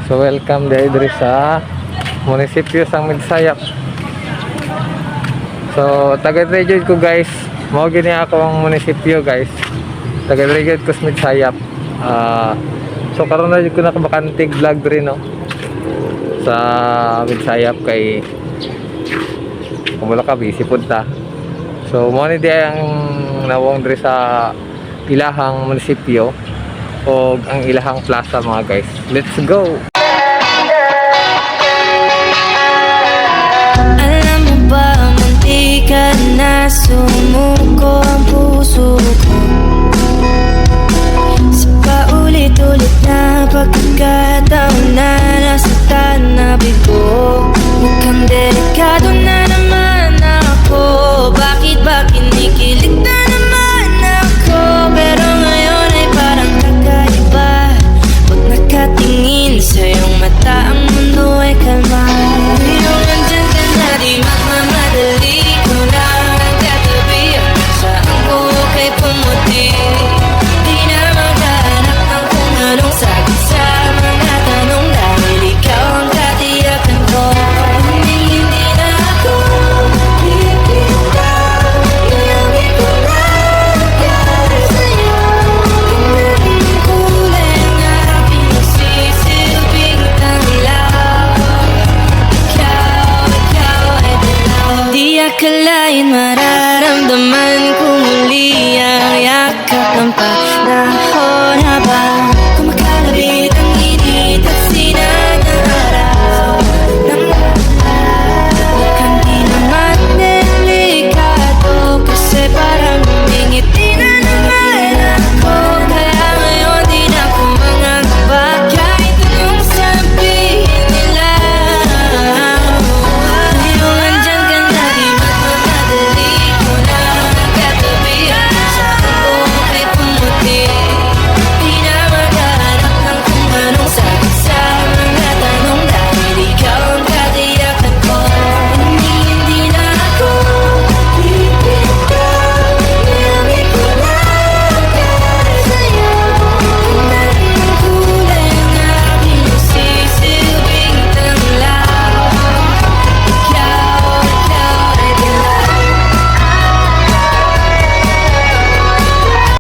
So welcome diri sa munisipyo sang Midsayap. So taga-diri ko guys. Mao gini ako ang munisipyo guys. Taga-diri ko sa Midsayap. So karon na jud ko nakabakantig vlog diri no. Sa Midsayap kay kumula ka busy pud ta. So mo ni di ang nawong diri sa ilahang munisipyo o ang ilahang plaza mga guys. Let's go. Alam mo ba, munti ka na sumuko ang puso ko sa paulit-ulit na pagkakataon na nasaktan na bigo. Mukhang delikado na naman